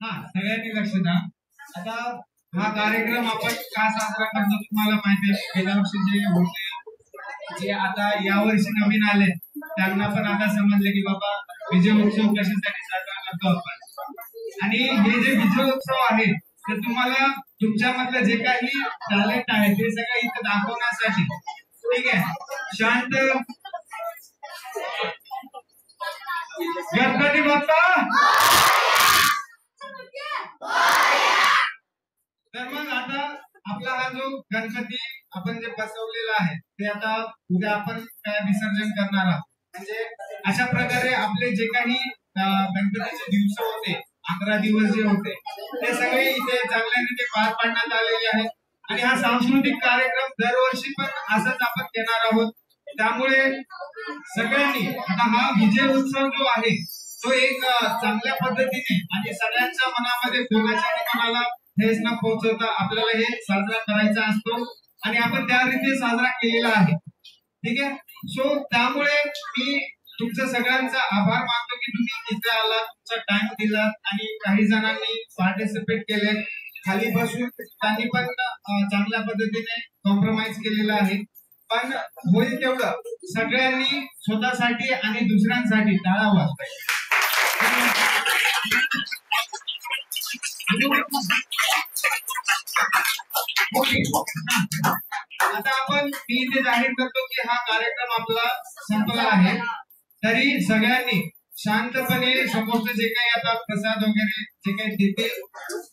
हा सगळ्यांनी लक्ष द्या. आता हा कार्यक्रम आपण का साजरा करतो तुम्हाला माहिती आहे. गेल्या वर्षी जे होते जे आता या वर्षी नवीन आले त्यांना पण आता समजले की बाबा विजय उत्सव कशासाठी साजरा करतो आपण. आणि हे जे विजय उत्सव आहे ते तुम्हाला तुमच्यामधलं जे काही टॅलेंट आहे ते सगळं इथे दाखवण्यासाठी. ठीक आहे. शांत. गणपती बाप्पा. तर मग आता आपला हा जो गणपती आपण जे बसवलेला आहे ते आता उद्या आपण काय विसर्जन करणार आहोत. म्हणजे अशा प्रकारे आपले जे काही गणपतीचे दिवस होते 11 दिवस जे होते ते सगळे इथे चांगल्याने ते पार पाडण्यात आलेले आहेत. आणि हा सांस्कृतिक कार्यक्रम दरवर्षी पण असंच आपण घेणार आहोत. त्यामुळे सगळ्यांनी आता हा विजय उत्सव जो आहे तो एक चांगल्या पद्धतीने आणि सगळ्यांच्या मनामध्ये कोणाच्या मनाला ठेच न पोहोचवता आपल्याला हे साजरा करायचा असतो आणि आपण त्या रीती साजरा केलेला आहे. ठीक आहे. सो त्यामुळे मी तुमच्या सगळ्यांचा आभार मानतो की तुम्ही इथे आलात, तुमचा टाइम दिलात आणि काही जणांनी पार्टिसिपेट केले. खाली बसून त्यांनी पण चांगल्या पद्धतीने कॉम्प्रोमाइज केलेला आहे. पण होईल तेवढं सगळ्यांनी स्वतःसाठी आणि दुसऱ्यांसाठी टाळा वाजवायचा. आता आपण मी इथे जाहीर करतो की हा कार्यक्रम आपला संपला आहे. तरी सगळ्यांनी शांतपणे समोरचं जे काही आता प्रसाद वगैरे जे काही देते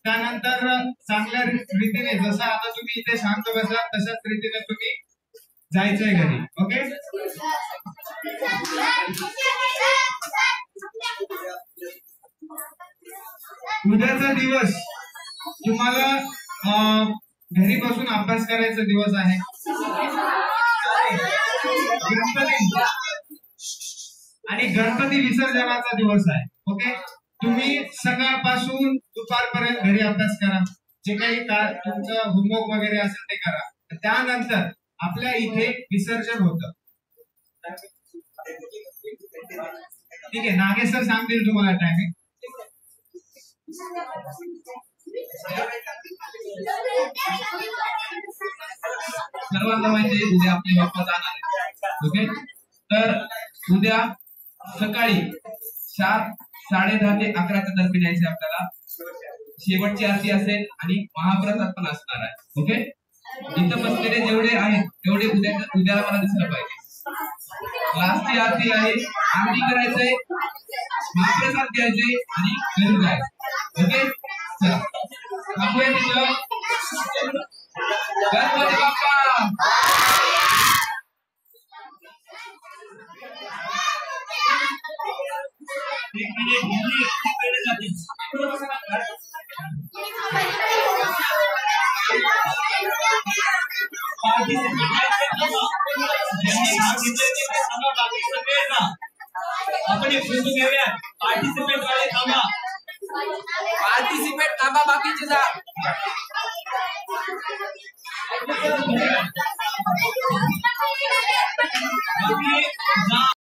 त्यानंतर चांगल्या रीतीने जसं आता तुम्ही इथे शांत बसा तशाच रीतीने तुम्ही जायचंय घरी. ओके. उद्याचा दिवस तुम्हाला घरी बसून अभ्यास करायचा दिवस आहे. आणि गणपती विसर्जनाचा दिवस आहे. ओके. तुम्ही सकाळपासून दुपारपर्यंत घरी अभ्यास करा. जे काही तुमचं होमवर्क वगैरे असेल ते करा. त्यानंतर आपल्या इथे विसर्जन होतं. ठीक आहे. नागेश सर सांगतील तुम्हाला टायमिंग. सर्वांना माहिती आहे उद्या आपले बाप्पा जाणार आहे. ओके. तर उद्या सकाळी 7:30 ते 11च्या दरम्यान यायचे आपल्याला. शेवटची आरती असेल आणि महाप्रसाद पण असणार आहे. ओके. इथं बसलेले जेवढे आहेत तेवढे उद्याला मला दिसलं पाहिजे. लास्टची आरती आहे. आरती करायचंय, महाप्रसाद द्यायचे आणि घरी जायचं. ओके. चला थांबूया तिथं. गणपती बाप्पा. एक मिनिट आपण एक फोटो घेऊया. पार्टिसिपेट वाले थांबा. पार्टिसिपेट थांबा, बाकीचे जा.